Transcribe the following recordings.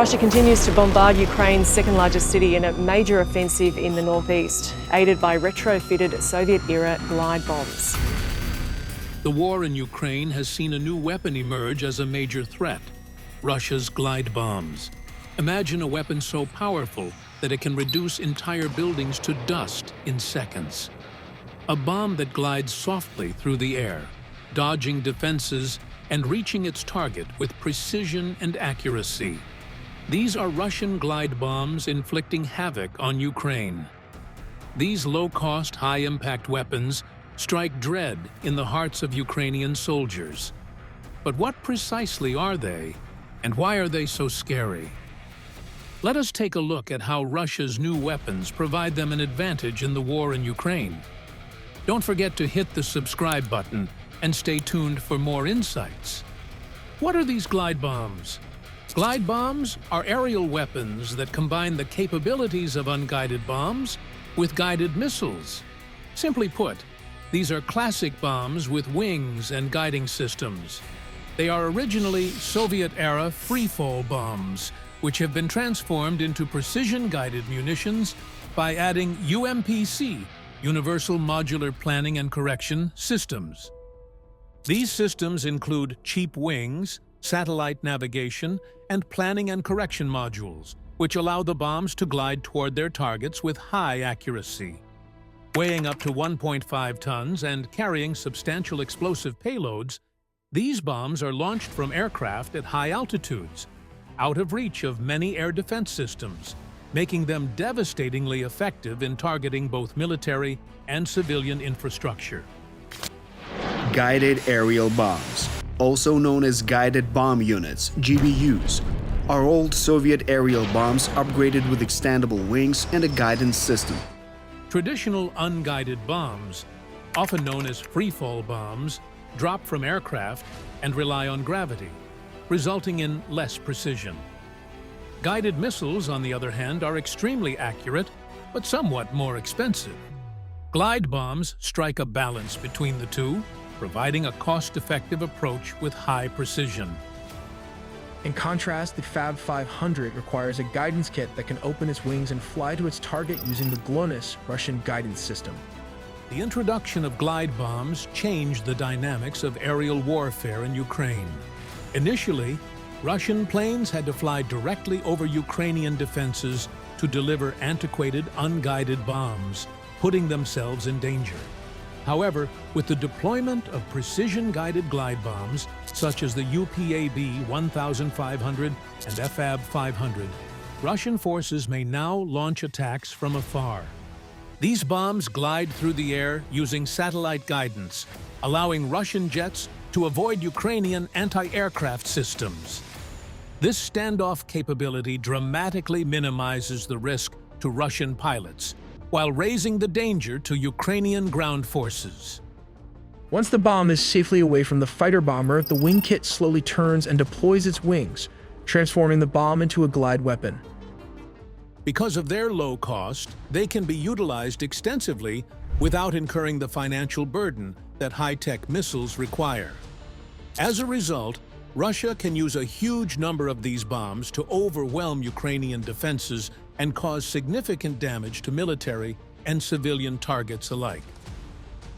Russia continues to bombard Ukraine's second-largest city in a major offensive in the northeast, aided by retrofitted Soviet-era glide bombs. The war in Ukraine has seen a new weapon emerge as a major threat: Russia's glide bombs. Imagine a weapon so powerful that it can reduce entire buildings to dust in seconds. A bomb that glides softly through the air, dodging defenses and reaching its target with precision and accuracy. These are Russian glide bombs inflicting havoc on Ukraine. These low-cost, high-impact weapons strike dread in the hearts of Ukrainian soldiers. But what precisely are they, and why are they so scary? Let us take a look at how Russia's new weapons provide them an advantage in the war in Ukraine. Don't forget to hit the subscribe button and stay tuned for more insights. What are these glide bombs? Glide bombs are aerial weapons that combine the capabilities of unguided bombs with guided missiles. Simply put, these are classic bombs with wings and guiding systems. They are originally Soviet-era free-fall bombs, which have been transformed into precision-guided munitions by adding UMPC, Universal Modular Planning and Correction, systems. These systems include cheap wings, satellite navigation, and planning and correction modules, which allow the bombs to glide toward their targets with high accuracy. Weighing up to 1.5 tons and carrying substantial explosive payloads, these bombs are launched from aircraft at high altitudes, out of reach of many air defense systems, making them devastatingly effective in targeting both military and civilian infrastructure. Guided aerial bombs, also known as guided bomb units, GBUs, are old Soviet aerial bombs upgraded with extendable wings and a guidance system. Traditional unguided bombs, often known as free-fall bombs, drop from aircraft and rely on gravity, resulting in less precision. Guided missiles, on the other hand, are extremely accurate, but somewhat more expensive. Glide bombs strike a balance between the two, providing a cost-effective approach with high precision. In contrast, the Fab 500 requires a guidance kit that can open its wings and fly to its target using the GLONASS Russian guidance system. The introduction of glide bombs changed the dynamics of aerial warfare in Ukraine. Initially, Russian planes had to fly directly over Ukrainian defenses to deliver antiquated, unguided bombs, putting themselves in danger. However, with the deployment of precision-guided glide bombs, such as the UPAB 1500 and FAB 500, Russian forces may now launch attacks from afar. These bombs glide through the air using satellite guidance, allowing Russian jets to avoid Ukrainian anti-aircraft systems. This standoff capability dramatically minimizes the risk to Russian pilots, while raising the danger to Ukrainian ground forces. Once the bomb is safely away from the fighter bomber, the wing kit slowly turns and deploys its wings, transforming the bomb into a glide weapon. Because of their low cost, they can be utilized extensively without incurring the financial burden that high-tech missiles require. As a result, Russia can use a huge number of these bombs to overwhelm Ukrainian defenses and cause significant damage to military and civilian targets alike.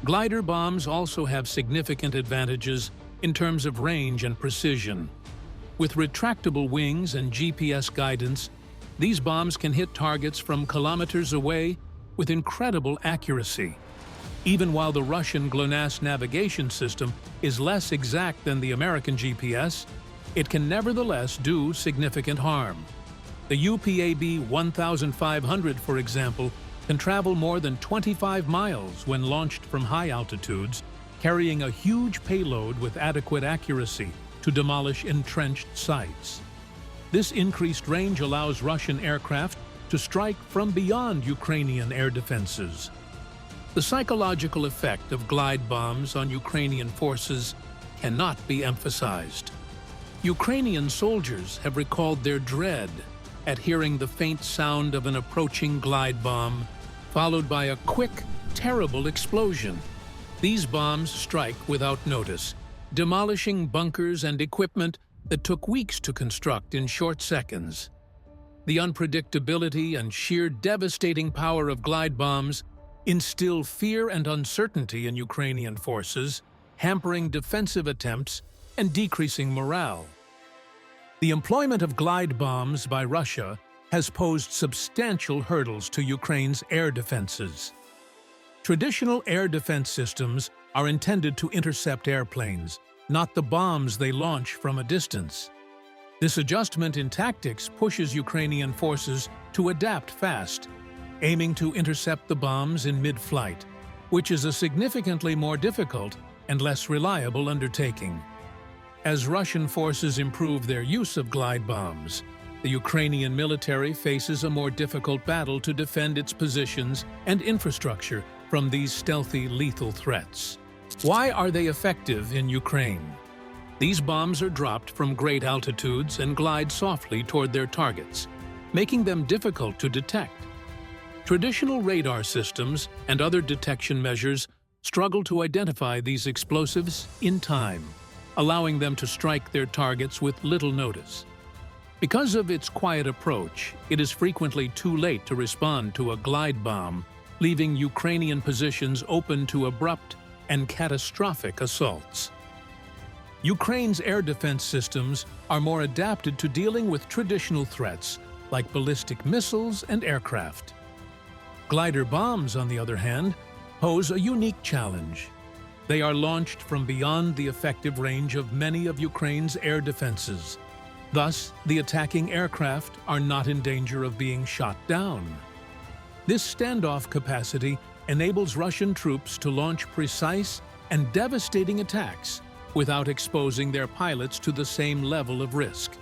Glider bombs also have significant advantages in terms of range and precision. With retractable wings and GPS guidance, these bombs can hit targets from kilometers away with incredible accuracy. Even while the Russian GLONASS navigation system is less exact than the American GPS, it can nevertheless do significant harm. The UPAB 1500, for example, can travel more than 25 miles when launched from high altitudes, carrying a huge payload with adequate accuracy to demolish entrenched sites. This increased range allows Russian aircraft to strike from beyond Ukrainian air defenses. The psychological effect of glide bombs on Ukrainian forces cannot be emphasized. Ukrainian soldiers have recalled their dread at hearing the faint sound of an approaching glide bomb, followed by a quick, terrible explosion. These bombs strike without notice, demolishing bunkers and equipment that took weeks to construct in short seconds. The unpredictability and sheer devastating power of glide bombs instill fear and uncertainty in Ukrainian forces, hampering defensive attempts and decreasing morale. The employment of glide bombs by Russia has posed substantial hurdles to Ukraine's air defenses. Traditional air defense systems are intended to intercept airplanes, not the bombs they launch from a distance. This adjustment in tactics pushes Ukrainian forces to adapt fast, aiming to intercept the bombs in mid-flight, which is a significantly more difficult and less reliable undertaking. As Russian forces improve their use of glide bombs, the Ukrainian military faces a more difficult battle to defend its positions and infrastructure from these stealthy, lethal threats. Why are they effective in Ukraine? These bombs are dropped from great altitudes and glide softly toward their targets, making them difficult to detect. Traditional radar systems and other detection measures struggle to identify these explosives in time, allowing them to strike their targets with little notice. Because of its quiet approach, it is frequently too late to respond to a glide bomb, leaving Ukrainian positions open to abrupt and catastrophic assaults. Ukraine's air defense systems are more adapted to dealing with traditional threats like ballistic missiles and aircraft. Glider bombs, on the other hand, pose a unique challenge. They are launched from beyond the effective range of many of Ukraine's air defenses. Thus, the attacking aircraft are not in danger of being shot down. This standoff capacity enables Russian troops to launch precise and devastating attacks without exposing their pilots to the same level of risk.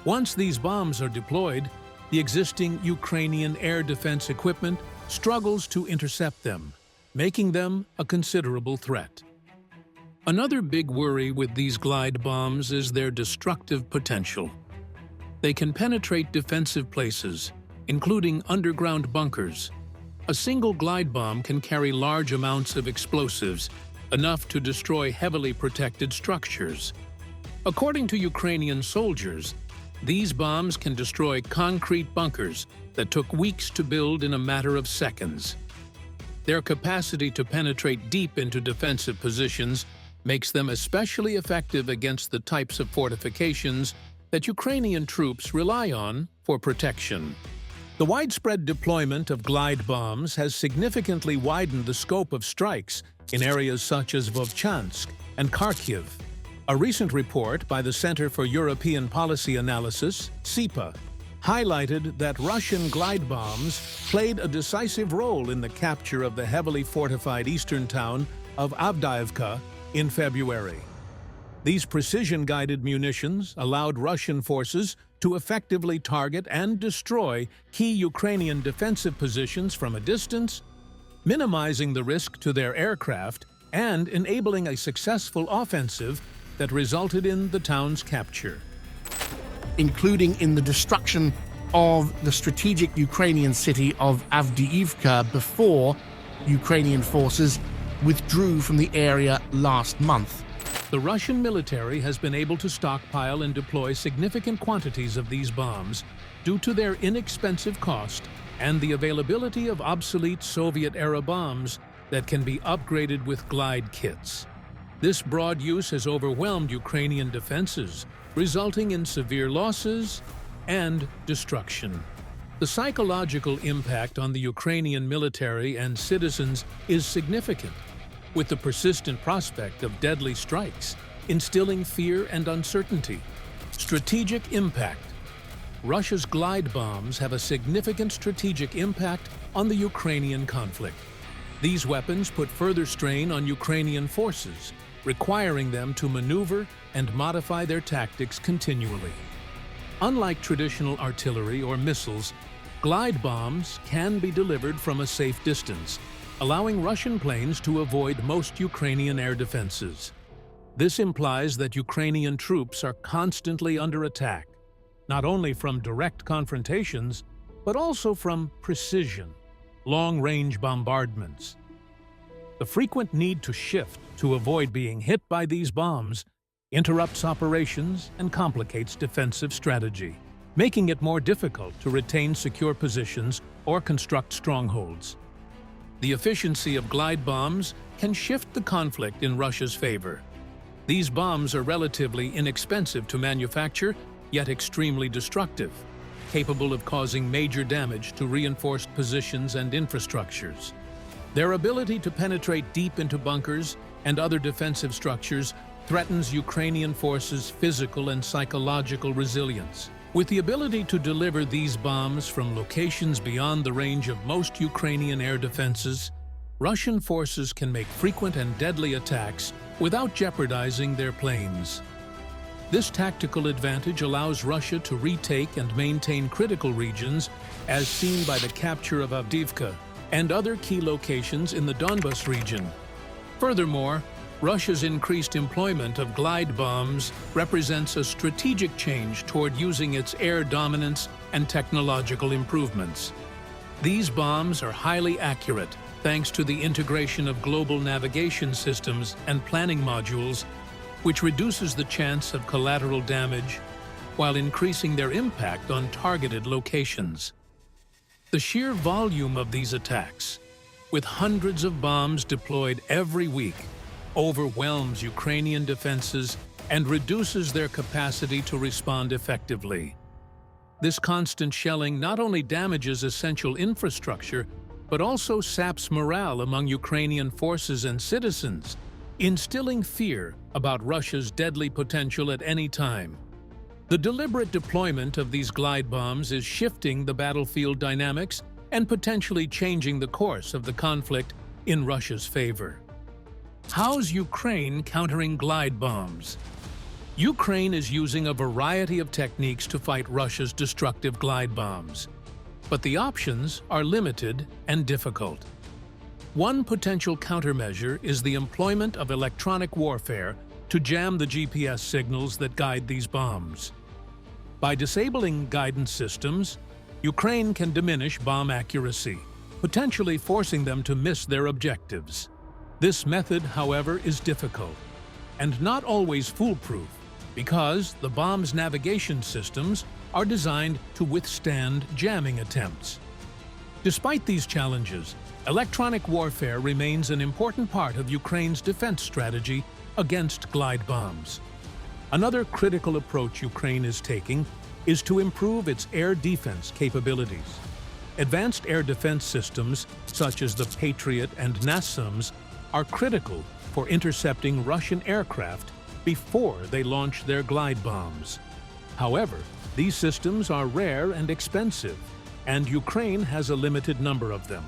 Once these bombs are deployed, the existing Ukrainian air defense equipment struggles to intercept them, making them a considerable threat. Another big worry with these glide bombs is their destructive potential. They can penetrate defensive places, including underground bunkers. A single glide bomb can carry large amounts of explosives, enough to destroy heavily protected structures. According to Ukrainian soldiers, these bombs can destroy concrete bunkers that took weeks to build in a matter of seconds. Their capacity to penetrate deep into defensive positions makes them especially effective against the types of fortifications that Ukrainian troops rely on for protection. The widespread deployment of glide bombs has significantly widened the scope of strikes in areas such as Vovchansk and Kharkiv. A recent report by the Center for European Policy Analysis, CEPA, highlighted that Russian glide bombs played a decisive role in the capture of the heavily fortified eastern town of Avdiivka in February. These precision-guided munitions allowed Russian forces to effectively target and destroy key Ukrainian defensive positions from a distance, minimizing the risk to their aircraft and enabling a successful offensive that resulted in the town's capture. Including in the destruction of the strategic Ukrainian city of Avdiivka before Ukrainian forces withdrew from the area last month. The Russian military has been able to stockpile and deploy significant quantities of these bombs due to their inexpensive cost and the availability of obsolete Soviet-era bombs that can be upgraded with glide kits. This broad use has overwhelmed Ukrainian defenses, resulting in severe losses and destruction. The psychological impact on the Ukrainian military and citizens is significant, with the persistent prospect of deadly strikes instilling fear and uncertainty. Strategic impact. Russia's glide bombs have a significant strategic impact on the Ukrainian conflict. These weapons put further strain on Ukrainian forces, requiring them to maneuver and modify their tactics continually. Unlike traditional artillery or missiles, glide bombs can be delivered from a safe distance, allowing Russian planes to avoid most Ukrainian air defenses. This implies that Ukrainian troops are constantly under attack, not only from direct confrontations, but also from precision, long-range bombardments. The frequent need to shift to avoid being hit by these bombs interrupts operations, and complicates defensive strategy, making it more difficult to retain secure positions or construct strongholds. The efficiency of glide bombs can shift the conflict in Russia's favor. These bombs are relatively inexpensive to manufacture, yet extremely destructive, capable of causing major damage to reinforced positions and infrastructures. Their ability to penetrate deep into bunkers and other defensive structures threatens Ukrainian forces' physical and psychological resilience. With the ability to deliver these bombs from locations beyond the range of most Ukrainian air defenses, Russian forces can make frequent and deadly attacks without jeopardizing their planes. This tactical advantage allows Russia to retake and maintain critical regions, as seen by the capture of Avdiivka and other key locations in the Donbas region. Furthermore, Russia's increased employment of glide bombs represents a strategic change toward using its air dominance and technological improvements. These bombs are highly accurate thanks to the integration of global navigation systems and planning modules, which reduces the chance of collateral damage while increasing their impact on targeted locations. The sheer volume of these attacks, with hundreds of bombs deployed every week, overwhelms Ukrainian defenses and reduces their capacity to respond effectively. This constant shelling not only damages essential infrastructure, but also saps morale among Ukrainian forces and citizens, instilling fear about Russia's deadly potential at any time. The deliberate deployment of these glide bombs is shifting the battlefield dynamics and potentially changing the course of the conflict in Russia's favor. How's Ukraine countering glide bombs? Ukraine is using a variety of techniques to fight Russia's destructive glide bombs, but the options are limited and difficult. One potential countermeasure is the employment of electronic warfare to jam the GPS signals that guide these bombs. By disabling guidance systems, Ukraine can diminish bomb accuracy, potentially forcing them to miss their objectives. This method, however, is difficult and not always foolproof because the bomb's navigation systems are designed to withstand jamming attempts. Despite these challenges, electronic warfare remains an important part of Ukraine's defense strategy against glide bombs. Another critical approach Ukraine is taking is to improve its air defense capabilities. Advanced air defense systems, such as the Patriot and NASAMS, are critical for intercepting Russian aircraft before they launch their glide bombs. However, these systems are rare and expensive, and Ukraine has a limited number of them.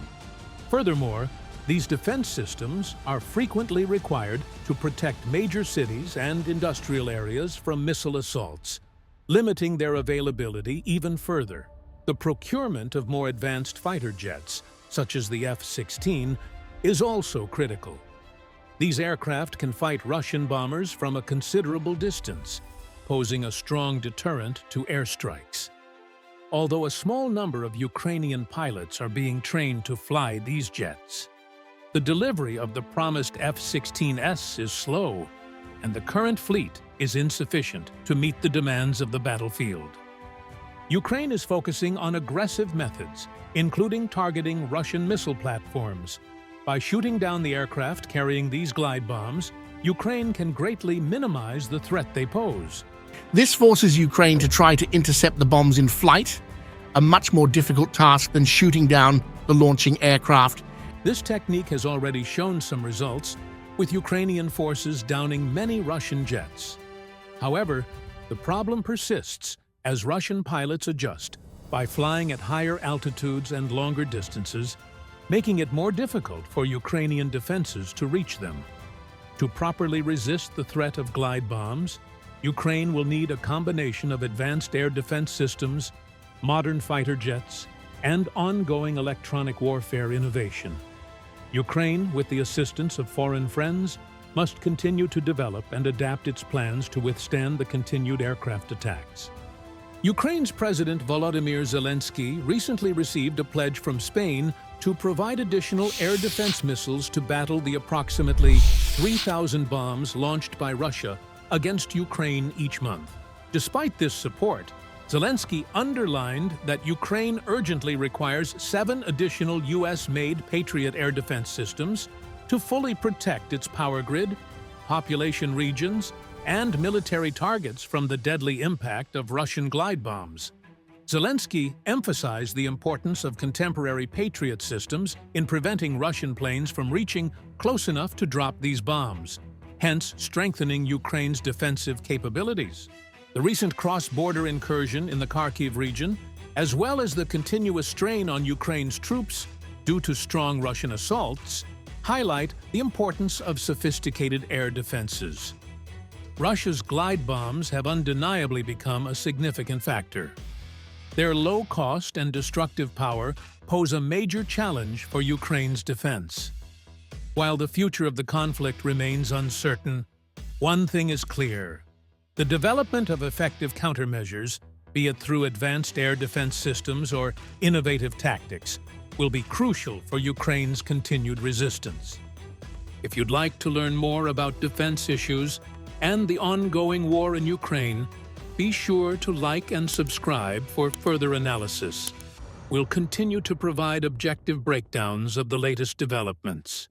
Furthermore, these defense systems are frequently required to protect major cities and industrial areas from missile assaults, limiting their availability even further. The procurement of more advanced fighter jets, such as the F-16, is also critical. These aircraft can fight Russian bombers from a considerable distance, posing a strong deterrent to airstrikes. Although a small number of Ukrainian pilots are being trained to fly these jets, the delivery of the promised F-16S is slow, and the current fleet is insufficient to meet the demands of the battlefield. Ukraine is focusing on aggressive methods, including targeting Russian missile platforms. By shooting down the aircraft carrying these glide bombs, Ukraine can greatly minimize the threat they pose. This forces Ukraine to try to intercept the bombs in flight, a much more difficult task than shooting down the launching aircraft. This technique has already shown some results, with Ukrainian forces downing many Russian jets. However, the problem persists as Russian pilots adjust by flying at higher altitudes and longer distances, making it more difficult for Ukrainian defenses to reach them. To properly resist the threat of glide bombs, Ukraine will need a combination of advanced air defense systems, modern fighter jets, and ongoing electronic warfare innovation. Ukraine, with the assistance of foreign friends, must continue to develop and adapt its plans to withstand the continued aircraft attacks. Ukraine's President Volodymyr Zelensky recently received a pledge from Spain to provide additional air defense missiles to battle the approximately 3,000 bombs launched by Russia against Ukraine each month. Despite this support, Zelensky underlined that Ukraine urgently requires 7 additional U.S.-made Patriot air defense systems to fully protect its power grid, population regions, and military targets from the deadly impact of Russian glide bombs. Zelensky emphasized the importance of contemporary Patriot systems in preventing Russian planes from reaching close enough to drop these bombs, hence strengthening Ukraine's defensive capabilities. The recent cross-border incursion in the Kharkiv region, as well as the continuous strain on Ukraine's troops due to strong Russian assaults, highlight the importance of sophisticated air defenses. Russia's glide bombs have undeniably become a significant factor. Their low cost and destructive power pose a major challenge for Ukraine's defense. While the future of the conflict remains uncertain, one thing is clear. The development of effective countermeasures, be it through advanced air defense systems or innovative tactics, will be crucial for Ukraine's continued resistance. If you'd like to learn more about defense issues and the ongoing war in Ukraine, be sure to like and subscribe for further analysis. We'll continue to provide objective breakdowns of the latest developments.